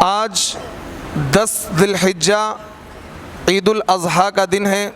آج 10 ذی الحجہ عید الاضحیٰ کا دن ہے،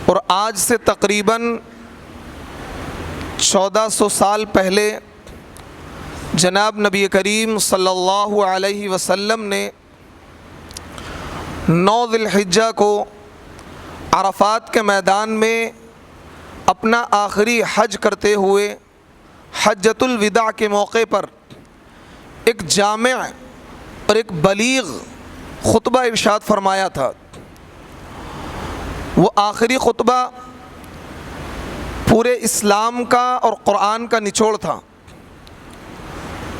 اور آج سے تقریباً 1400 سال پہلے جناب نبی کریم صلی اللہ علیہ وسلم نے 9 ذی الحجہ کو عرفات کے میدان میں اپنا آخری حج کرتے ہوئے حجۃ الوداع کے موقع پر ایک جامع اور ایک بلیغ خطبہ ارشاد فرمایا تھا۔ وہ آخری خطبہ پورے اسلام کا اور قرآن کا نچوڑ تھا۔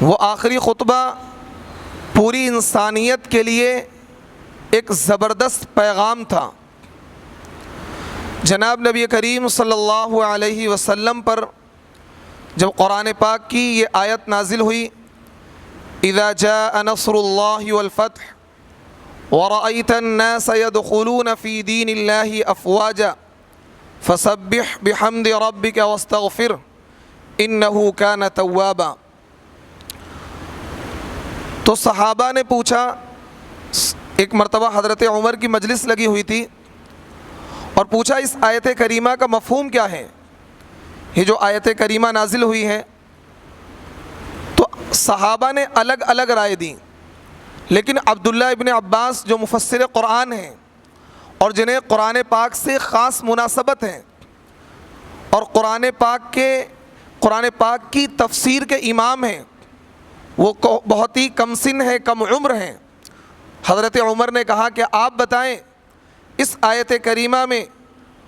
وہ آخری خطبہ پوری انسانیت کے لیے ایک زبردست پیغام تھا۔ جناب نبی کریم صلی اللہ علیہ وسلم پر جب قرآن پاک کی یہ آیت نازل ہوئی، اذا جاء نصر اللہ والفتح ورأيت الناس يدخلون في دين الله افواجا فسبح بحمد ربك واستغفره انه كان توابا۔ تو صحابہ نے پوچھا، ایک مرتبہ حضرت عمر کی مجلس لگی ہوئی تھی اور پوچھا اس آیت کریمہ کا مفہوم کیا ہے، یہ جو آیت کریمہ نازل ہوئی ہے۔ تو صحابہ نے الگ الگ رائے دی، لیکن عبداللہ ابن عباس جو مفسر قرآن ہیں اور جنہیں قرآن پاک سے خاص مناسبت ہے اور قرآن پاک کی تفسیر کے امام ہیں، وہ بہت ہی کم سن ہیں، کم عمر ہیں۔ حضرت عمر نے کہا کہ آپ بتائیں اس آیت کریمہ میں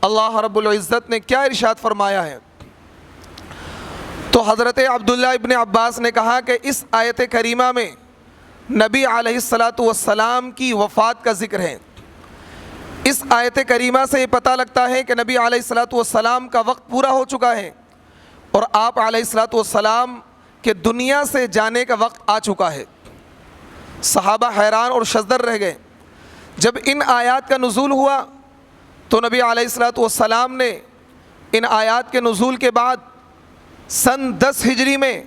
اللہ رب العزت نے کیا ارشاد فرمایا ہے؟ تو حضرت عبداللہ ابن عباس نے کہا کہ اس آیت کریمہ میں نبی علیہ السلام کی وفات کا ذکر ہے۔ اس آیت کریمہ سے یہ پتہ لگتا ہے کہ نبی علیہ السلام کا وقت پورا ہو چکا ہے اور آپ علیہ السلام کے دنیا سے جانے کا وقت آ چکا ہے۔ صحابہ حیران اور شزدر رہ گئے۔ جب ان آیات کا نزول ہوا تو نبی علیہ السلام نے ان آیات کے نزول کے بعد سن 10 ہجری میں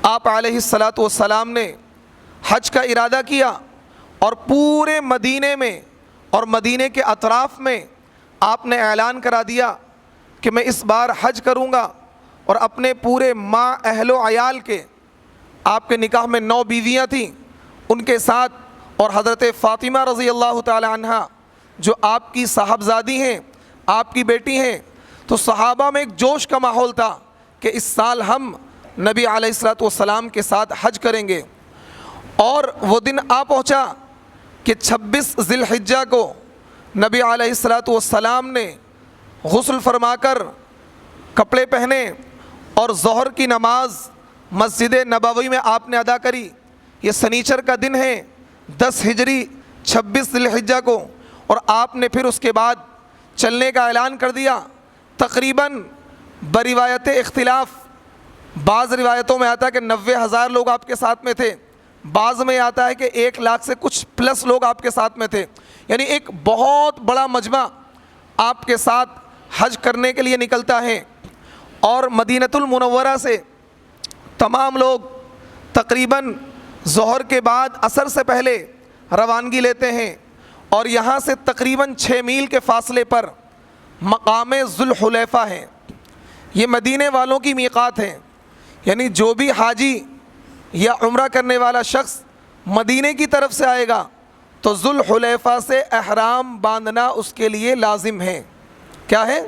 آپ علیہ السلام نے حج کا ارادہ کیا، اور پورے مدینے میں اور مدینے کے اطراف میں آپ نے اعلان کرا دیا کہ میں اس بار حج کروں گا، اور اپنے پورے ماں اہل و عیال کے، آپ کے نکاح میں 9 بیویاں تھیں، ان کے ساتھ، اور حضرت فاطمہ رضی اللہ تعالی عنہا جو آپ کی صاحبزادی ہیں، آپ کی بیٹی ہیں۔ تو صحابہ میں ایک جوش کا ماحول تھا کہ اس سال ہم نبی علیہ السلام کے ساتھ حج کریں گے۔ اور وہ دن آ پہنچا کہ 26 ذی الحجہ کو نبی علیہ السلام نے غسل فرما کر کپڑے پہنے اور ظہر کی نماز مسجد نبوی میں آپ نے ادا کری۔ یہ سنیچر کا دن ہے 10 ہجری 26 ذی الحجہ کو، اور آپ نے پھر اس کے بعد چلنے کا اعلان کر دیا۔ تقریباً بروایت اختلاف، بعض روایتوں میں آتا ہے کہ 90,000 لوگ آپ کے ساتھ میں تھے، بعض میں آتا ہے کہ 1 لاکھ سے کچھ پلس لوگ آپ کے ساتھ میں تھے، یعنی ایک بہت بڑا مجمع آپ کے ساتھ حج کرنے کے لیے نکلتا ہے۔ اور مدینۃ المنورہ سے تمام لوگ تقریباً ظہر کے بعد عصر سے پہلے روانگی لیتے ہیں، اور یہاں سے تقریباً 6 میل کے فاصلے پر مقام ذوالحلیفہ ہے۔ یہ مدینے والوں کی میقات ہے، یعنی جو بھی حاجی یا عمرہ کرنے والا شخص مدینے کی طرف سے آئے گا تو ذوالحلیفہ سے احرام باندھنا اس کے لیے لازم ہے۔ کیا ہے؟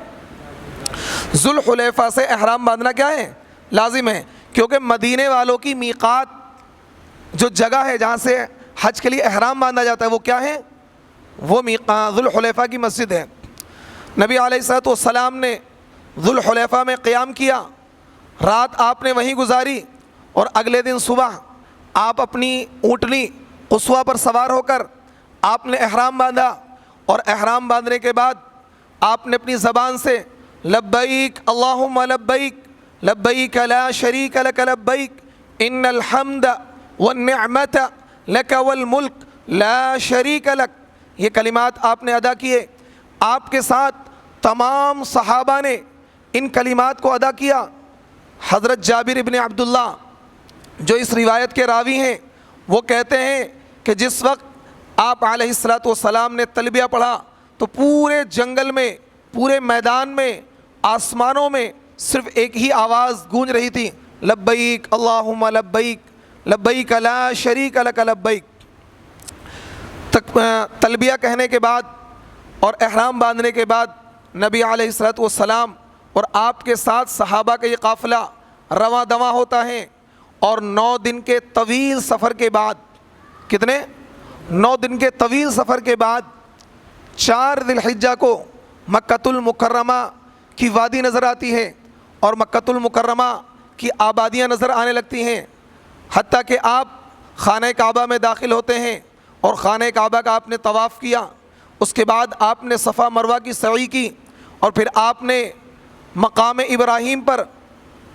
ذوالحلیفہ سے احرام باندھنا کیا ہے؟ لازم ہے، کیونکہ مدینے والوں کی میقات جو جگہ ہے جہاں سے حج کے لیے احرام باندھا جاتا ہے وہ کیا ہے؟ وہ میقات ذوالحلیفہ کی مسجد ہے۔ نبی علیہ السلام نے ذوالحلیفہ میں قیام کیا، رات آپ نے وہیں گزاری، اور اگلے دن صبح آپ اپنی اونٹنی قصوہ پر سوار ہو کر آپ نے احرام باندھا، اور احرام باندھنے کے بعد آپ نے اپنی زبان سے لبیک اللہم لبیک لبیک لا شریک لک لبیک ان الحمد والنعمت لک والملک لا شریک لک، یہ کلمات آپ نے ادا کیے۔ آپ کے ساتھ تمام صحابہ نے ان کلمات کو ادا کیا۔ حضرت جابر ابن عبداللہ جو اس روایت کے راوی ہیں وہ کہتے ہیں کہ جس وقت آپ علیہ الصلوۃ والسلام نے تلبیہ پڑھا تو پورے جنگل میں، پورے میدان میں، آسمانوں میں صرف ایک ہی آواز گونج رہی تھی، لبیک اللہم لبیک لبیک لا شریک لک لبیک۔ تلبیہ کہنے کے بعد اور احرام باندھنے کے بعد نبی علیہ الصلوۃ والسلام اور آپ کے ساتھ صحابہ کا یہ قافلہ رواں دواں ہوتا ہے، اور 9 دن کے طویل سفر کے بعد، کتنے 9 دن کے طویل سفر کے بعد 4 ذی الحجہ کو مکۃ المکرمہ کی وادی نظر آتی ہے اور مکۃ المکرمہ کی آبادیاں نظر آنے لگتی ہیں، حتیٰ کہ آپ خانہ کعبہ میں داخل ہوتے ہیں اور خانہ کعبہ کا آپ نے طواف کیا، اس کے بعد آپ نے صفا مروہ کی سعی کی، اور پھر آپ نے مقام ابراہیم پر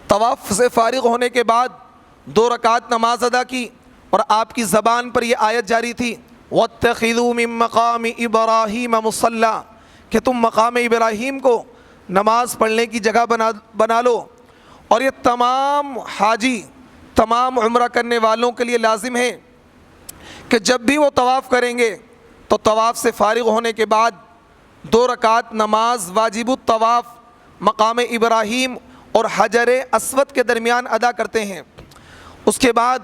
طواف سے فارغ ہونے کے بعد 2 رکعت نماز ادا کی، اور آپ کی زبان پر یہ آیت جاری تھی وَاتَّخِذُوا مِن مَّقَامِ إِبْرَاهِيمَ مُصَلًّى، کہ تم مقام ابراہیم کو نماز پڑھنے کی جگہ بنا لو۔ اور یہ تمام حاجی، تمام عمرہ کرنے والوں کے لیے لازم ہے کہ جب بھی وہ طواف کریں گے تو طواف سے فارغ ہونے کے بعد 2 رکعت نماز واجب الطواف مقام ابراہیم اور حجر اسود کے درمیان ادا کرتے ہیں۔ اس کے بعد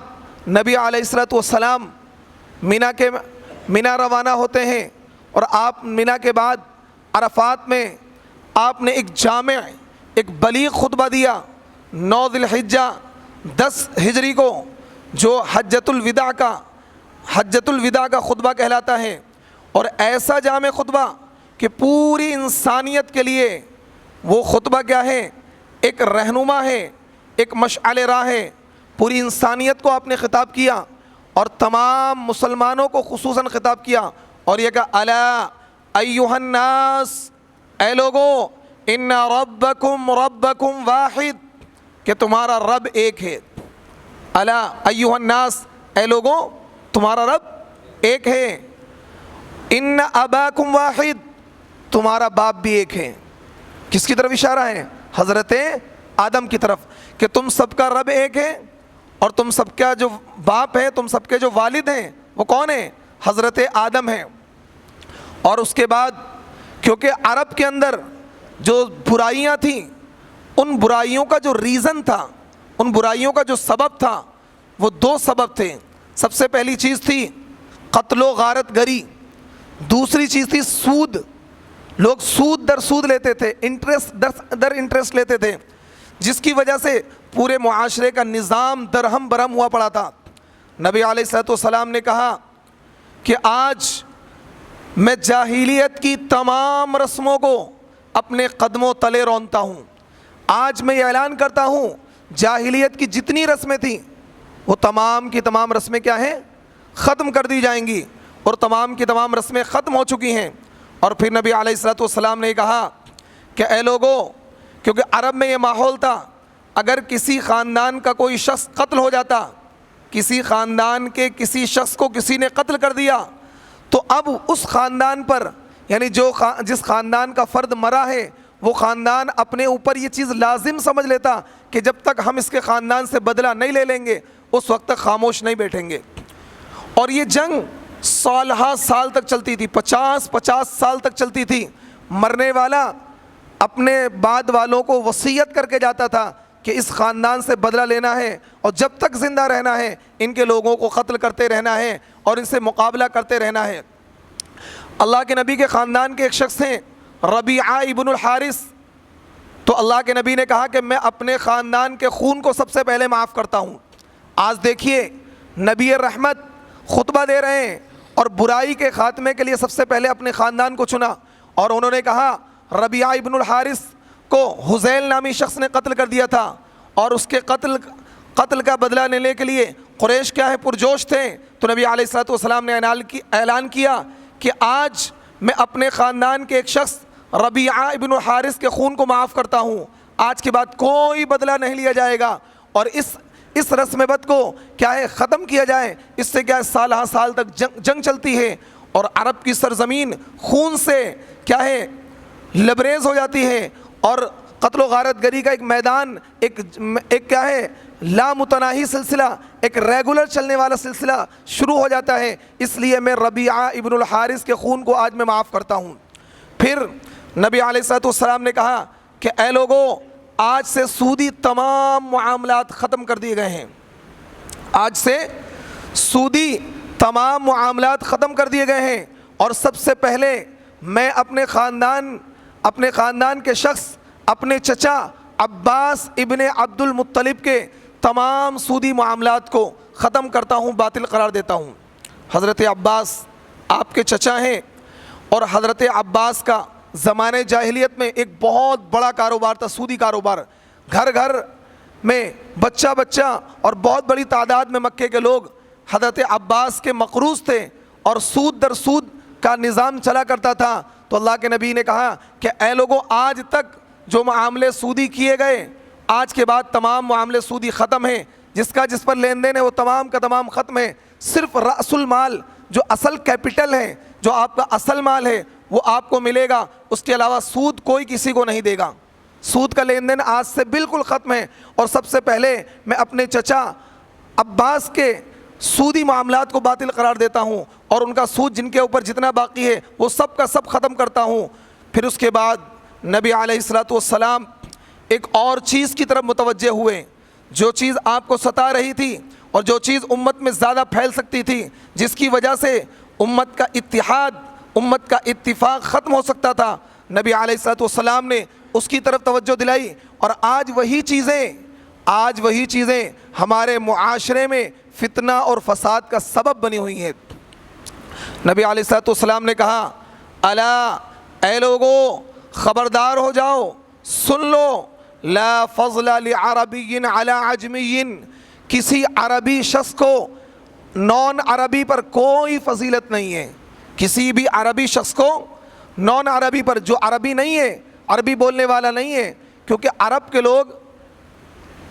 نبی علیہ الصلوۃ والسلام مینا روانہ ہوتے ہیں، اور آپ مینا کے بعد عرفات میں آپ نے ایک جامع، ایک بلیغ خطبہ دیا 9 ذی الحجہ 10 ہجری کو، جو حجۃ الوداع کا خطبہ کہلاتا ہے، اور ایسا جامع خطبہ کہ پوری انسانیت کے لیے وہ خطبہ کیا ہے، ایک رہنما ہے، ایک مشعل راہ ہے۔ پوری انسانیت کو آپ نے خطاب کیا اور تمام مسلمانوں کو خصوصاً خطاب کیا، اور یہ کہا الا ایھا الناس، اے لوگو، ان ربکم واحد، کہ تمہارا رب ایک ہے۔ الا ایھا الناس، اے لوگو تمہارا رب ایک ہے۔ ان اباکم واحد، تمہارا باپ بھی ایک ہے۔ کس کی طرف اشارہ ہے؟ حضرت آدم کی طرف، کہ تم سب کا رب ایک ہے، اور تم سب کا جو باپ ہے، تم سب کے جو والد ہیں وہ کون ہیں؟ حضرت آدم ہیں۔ اور اس کے بعد کیونکہ عرب کے اندر جو برائیاں تھیں، ان برائیوں کا جو ریزن تھا، ان برائیوں کا جو سبب تھا، وہ 2 سبب تھے۔ سب سے پہلی چیز تھی قتل و غارت گری، دوسری چیز تھی سود۔ لوگ سود در سود لیتے تھے، انٹرسٹ در انٹرسٹ لیتے تھے، جس کی وجہ سے پورے معاشرے کا نظام درہم برہم ہوا پڑا تھا۔ نبی علیہ الصلوۃ والسلام نے کہا کہ آج میں جاہلیت کی تمام رسموں کو اپنے قدموں تلے رونتا ہوں۔ آج میں یہ اعلان کرتا ہوں، جاہلیت کی جتنی رسمیں تھیں وہ تمام کی تمام رسمیں کیا ہیں؟ ختم کر دی جائیں گی، اور تمام کی تمام رسمیں ختم ہو چکی ہیں۔ اور پھر نبی علیہ الصلوۃ والسلام نے کہا کہ اے لوگو، کیونکہ عرب میں یہ ماحول تھا، اگر کسی خاندان کا کوئی شخص قتل ہو جاتا، کسی خاندان کے کسی شخص کو کسی نے قتل کر دیا، تو اب اس خاندان پر، یعنی جس خاندان کا فرد مرا ہے، وہ خاندان اپنے اوپر یہ چیز لازم سمجھ لیتا کہ جب تک ہم اس کے خاندان سے بدلہ نہیں لے لیں گے اس وقت تک خاموش نہیں بیٹھیں گے۔ اور یہ جنگ سالہ سال تک چلتی تھی، 50 سال تک چلتی تھی۔ مرنے والا اپنے بعد والوں کو وصیت کر کے جاتا تھا کہ اس خاندان سے بدلہ لینا ہے، اور جب تک زندہ رہنا ہے ان کے لوگوں کو قتل کرتے رہنا ہے اور ان سے مقابلہ کرتے رہنا ہے۔ اللہ کے نبی کے خاندان کے ایک شخص ہیں ربیعہ ابن الحارث، تو اللہ کے نبی نے کہا کہ میں اپنے خاندان کے خون کو سب سے پہلے معاف کرتا ہوں۔ آج دیکھیے نبی رحمت خطبہ دے رہے ہیں، اور برائی کے خاتمے کے لیے سب سے پہلے اپنے خاندان کو چنا، اور انہوں نے کہا ربیعہ ابن الحارث کو حذیل نامی شخص نے قتل کر دیا تھا، اور اس کے قتل کا بدلہ لینے کے لیے قریش کیا ہے پرجوش تھے۔ تو نبی علیہ الصلوۃ والسلام نے اعلان کیا کہ آج میں اپنے خاندان کے ایک شخص ربیعہ ابن الحارث کے خون کو معاف کرتا ہوں، آج کے بعد کوئی بدلہ نہیں لیا جائے گا، اور اس رسم بد کو کیا ہے ختم کیا جائے۔ اس سے کیا ہے سالہ سال تک جنگ چلتی ہے، اور عرب کی سرزمین خون سے کیا ہے لبریز ہو جاتی ہے، اور قتل و غارت گری کا ایک میدان، ایک کیا ہے لامتناہی سلسلہ، ایک ریگولر چلنے والا سلسلہ شروع ہو جاتا ہے۔ اس لیے میں ربیعہ ابن الحارث کے خون کو آج میں معاف کرتا ہوں۔ پھر نبی علیہ الصلوۃ والسلام نے کہا کہ اے لوگوں، آج سے سودی تمام معاملات ختم کر دیے گئے ہیں۔ آج سے سودی تمام معاملات ختم کر دیے گئے ہیں، اور سب سے پہلے میں اپنے خاندان کے شخص، اپنے چچا عباس ابن عبد المطلب کے تمام سودی معاملات کو ختم کرتا ہوں، باطل قرار دیتا ہوں۔ حضرت عباس آپ کے چچا ہیں، اور حضرت عباس کا زمانے جاہلیت میں ایک بہت بڑا کاروبار تھا، سودی کاروبار۔ گھر گھر میں بچہ بچہ اور بہت بڑی تعداد میں مکے کے لوگ حضرت عباس کے مقروض تھے، اور سود در سود کا نظام چلا کرتا تھا۔ تو اللہ کے نبی نے کہا کہ اے لوگوں، آج تک جو معاملے سودی کیے گئے، آج کے بعد تمام معاملے سودی ختم ہیں۔ جس پر لین دین ہے وہ تمام کا تمام ختم ہے۔ صرف رأس المال، جو اصل کیپٹل ہے، جو آپ کا اصل مال ہے، وہ آپ کو ملے گا۔ اس کے علاوہ سود کوئی کسی کو نہیں دے گا۔ سود کا لین دین آج سے بالکل ختم ہے۔ اور سب سے پہلے میں اپنے چچا عباس کے سودی معاملات کو باطل قرار دیتا ہوں، اور ان کا سود جن کے اوپر جتنا باقی ہے وہ سب کا سب ختم کرتا ہوں۔ پھر اس کے بعد نبی علیہ الصلوۃ والسلام ایک اور چیز کی طرف متوجہ ہوئے، جو چیز آپ کو ستا رہی تھی اور جو چیز امت میں زیادہ پھیل سکتی تھی، جس کی وجہ سے امت کا اتحاد، امت کا اتفاق ختم ہو سکتا تھا۔ نبی علیہ الصلوۃ والسلام نے اس کی طرف توجہ دلائی، اور آج وہی چیزیں ہمارے معاشرے میں فتنہ اور فساد کا سبب بنی ہوئی ہیں۔ نبی علیہ الصلوۃ والسلام نے کہا، الا، اے لوگو، خبردار ہو جاؤ، سن لو، لا فضل لعربی علی عجمی، کسی عربی شخص کو نان عربی پر کوئی فضیلت نہیں ہے۔ کسی بھی عربی شخص کو نان عربی پر، جو عربی نہیں ہے، عربی بولنے والا نہیں ہے، کیونکہ عرب کے لوگ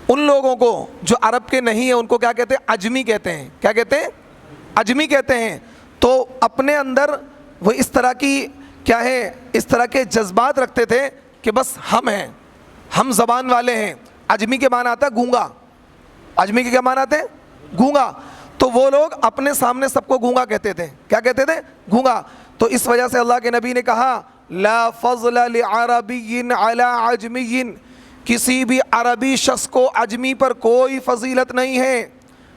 ان لوگوں کو جو عرب کے نہیں ہیں ان کو کیا کہتے ہیں؟ عجمی کہتے ہیں۔ کیا کہتے ہیں؟ عجمی کہتے ہیں۔ تو اپنے اندر وہ اس طرح کے جذبات رکھتے تھے کہ بس ہم ہیں، ہم زبان والے ہیں۔ عجمی کے معنی آتا ہے گونگا۔ عجمی کے کیا معنی آتے ہیں؟ گونگا۔ تو وہ لوگ اپنے سامنے سب کو گونگا کہتے تھے۔ کیا کہتے تھے؟ گونگا۔ تو اس وجہ سے اللہ کے نبی نے کہا، لا فضل لعربی علی عجمی، کسی بھی عربی شخص کو عجمی پر کوئی فضیلت نہیں ہے۔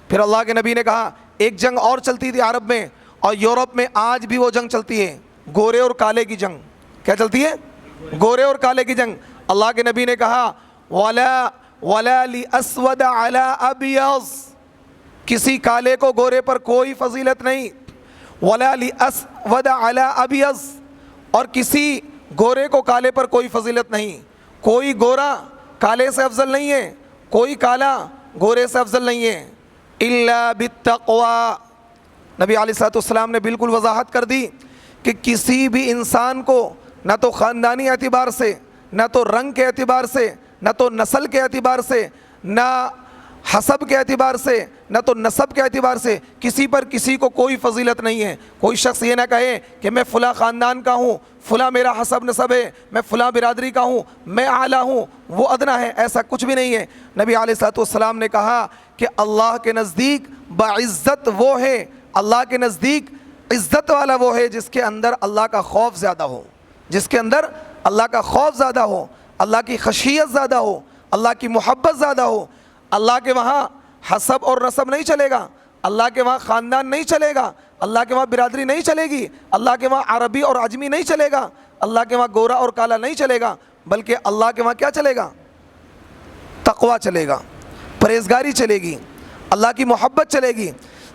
پھر اللہ کے نبی نے کہا، ایک جنگ اور چلتی تھی عرب میں اور یورپ میں، آج بھی وہ جنگ چلتی ہے، گورے اور کالے کی جنگ۔ کیا چلتی ہے؟ گورے اور کالے کی جنگ۔ اللہ کے نبی نے کہا، وَلَا لِأَسْوَدَ عَلَىٰ أَبْيَضٍ، کسی کالے کو گورے پر کوئی فضیلت نہیں۔ وَلَا لِأَسْوَدَ عَلَىٰ أَبْيَضٍ، اور کسی گورے کو کالے پر کوئی فضیلت نہیں۔ کوئی گورا کالے سے افضل نہیں ہے، کوئی کالا گورے سے افضل نہیں ہے۔ إِلَّا بِالتَّقْوَىٰ، نبی علیہ الصلوۃ والسلام نے بالکل وضاحت کر دی کہ کسی بھی انسان کو نہ تو خاندانی اعتبار سے، نہ تو رنگ کے اعتبار سے، نہ تو نسل کے اعتبار سے، نہ حسب کے اعتبار سے، نہ تو نسب کے اعتبار سے کسی پر کسی کو کوئی فضیلت نہیں ہے۔ کوئی شخص یہ نہ کہے کہ میں فلاں خاندان کا ہوں، فلاں میرا حسب نسب ہے، میں فلاں برادری کا ہوں، میں اعلیٰ ہوں، وہ ادنا ہے، ایسا کچھ بھی نہیں ہے۔ نبی علیہ الصلوۃ والسلام نے کہا کہ اللہ کے نزدیک باعزت وہ ہے، اللہ کے نزدیک عزت والا وہ ہے جس کے اندر اللہ کا خوف زیادہ ہو، جس کے اندر اللہ کا خوف زیادہ ہو، اللہ کی خشیت زیادہ ہو، اللہ کی محبت زیادہ ہو۔ اللہ کے وہاں حسب اور نسب نہیں چلے گا، اللہ کے وہاں خاندان نہیں چلے گا، اللہ کے وہاں برادری نہیں چلے گی، اللہ کے وہاں عربی اور عجمی نہیں چلے گا، اللہ کے وہاں گورا اور کالا نہیں چلے گا، بلکہ اللہ کے وہاں کیا چلے گا؟ تقویٰ چلے گا، پرہیزگاری چلے گی، اللہ کی محبت چلے گی۔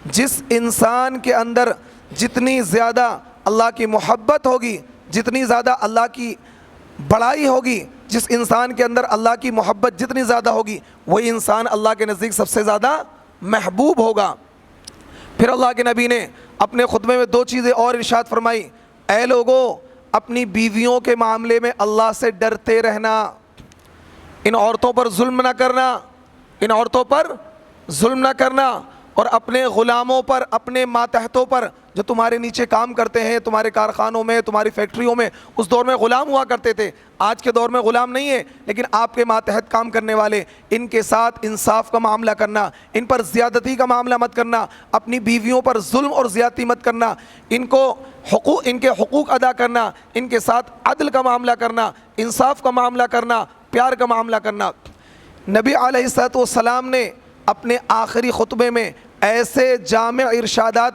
جس انسان کے اندر جتنی زیادہ اللہ کی محبت ہوگی، جتنی زیادہ اللہ کی بڑائی ہوگی، جس انسان کے اندر اللہ کی محبت جتنی زیادہ ہوگی، وہی انسان اللہ کے نزدیک سب سے زیادہ محبوب ہوگا۔ پھر اللہ کے نبی نے اپنے خطبے میں دو چیزیں اور ارشاد فرمائی، اے لوگو، اپنی بیویوں کے معاملے میں اللہ سے ڈرتے رہنا، ان عورتوں پر ظلم نہ کرنا، ان عورتوں پر ظلم نہ کرنا، اور اپنے غلاموں پر، اپنے ماتحتوں پر جو تمہارے نیچے کام کرتے ہیں، تمہارے کارخانوں میں، تمہاری فیکٹریوں میں، اس دور میں غلام ہوا کرتے تھے، آج کے دور میں غلام نہیں ہے، لیکن آپ کے ماتحت کام کرنے والے، ان کے ساتھ انصاف کا معاملہ کرنا، ان پر زیادتی کا معاملہ مت کرنا، اپنی بیویوں پر ظلم اور زیادتی مت کرنا، ان کے حقوق ادا کرنا، ان کے ساتھ عدل کا معاملہ کرنا، انصاف کا معاملہ کرنا، پیار کا معاملہ کرنا۔ نبی علیہ الصلوۃ والسلام نے اپنے آخری خطبے میں ایسے جامع ارشادات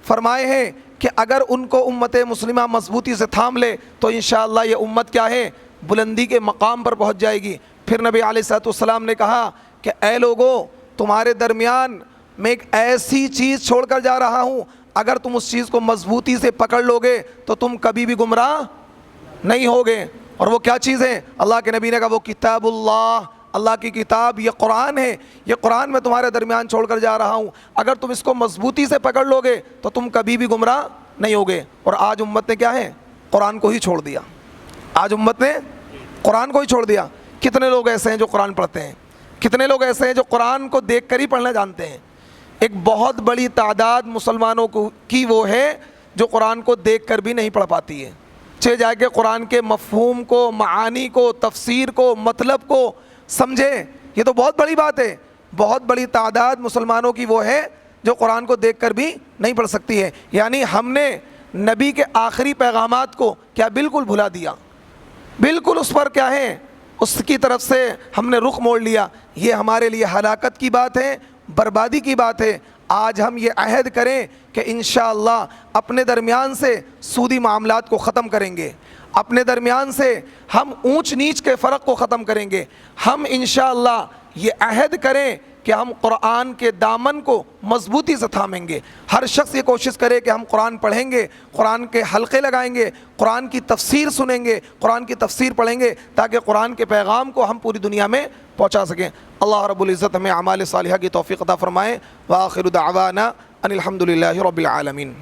فرمائے ہیں کہ اگر ان کو امت مسلمہ مضبوطی سے تھام لے تو انشاءاللہ یہ امت کیا ہے، بلندی کے مقام پر پہنچ جائے گی۔ پھر نبی علیہ الصلوۃ والسلام نے کہا کہ اے لوگو، تمہارے درمیان میں ایک ایسی چیز چھوڑ کر جا رہا ہوں، اگر تم اس چیز کو مضبوطی سے پکڑ لو گے تو تم کبھی بھی گمراہ نہیں ہوگے۔ اور وہ کیا چیز ہے؟ اللہ کے نبی نے کہا وہ کتاب اللہ، اللہ کی کتاب، یہ قرآن ہے، یہ قرآن میں تمہارے درمیان چھوڑ کر جا رہا ہوں، اگر تم اس کو مضبوطی سے پکڑ لو گے تو تم کبھی بھی گمراہ نہیں ہوگے۔ اور آج امت نے کیا ہے؟ قرآن کو ہی چھوڑ دیا۔ آج امت نے قرآن کو ہی چھوڑ دیا۔ کتنے لوگ ایسے ہیں جو قرآن پڑھتے ہیں؟ کتنے لوگ ایسے ہیں جو قرآن کو دیکھ کر ہی پڑھنا جانتے ہیں؟ ایک بہت بڑی تعداد مسلمانوں کی وہ ہے جو قرآن کو دیکھ کر بھی نہیں پڑھ پاتی ہے۔ چاہے جائے کہ قرآن کے مفہوم کو، معانی کو، تفسیر کو، مطلب کو سمجھے، یہ تو بہت بڑی بات ہے۔ بہت بڑی تعداد مسلمانوں کی وہ ہے جو قرآن کو دیکھ کر بھی نہیں پڑھ سکتی ہے۔ یعنی ہم نے نبی کے آخری پیغامات کو کیا بالکل بھلا دیا، بالکل اس پر کیا ہے، اس کی طرف سے ہم نے رخ موڑ لیا۔ یہ ہمارے لیے ہلاکت کی بات ہے، بربادی کی بات ہے۔ آج ہم یہ عہد کریں کہ انشاءاللہ اپنے درمیان سے سودی معاملات کو ختم کریں گے، اپنے درمیان سے ہم اونچ نیچ کے فرق کو ختم کریں گے۔ ہم انشاءاللہ یہ عہد کریں کہ ہم قرآن کے دامن کو مضبوطی سے تھامیں گے۔ ہر شخص یہ کوشش کرے کہ ہم قرآن پڑھیں گے، قرآن کے حلقے لگائیں گے، قرآن کی تفسیر سنیں گے، قرآن کی تفسیر پڑھیں گے، تاکہ قرآن کے پیغام کو ہم پوری دنیا میں پہنچا سکیں۔ اللہ رب العزت ہمیں اعمال صالحہ کی توفیق عطا فرمائے۔ وآخر دعوانا ان الحمد للہ رب العالمین۔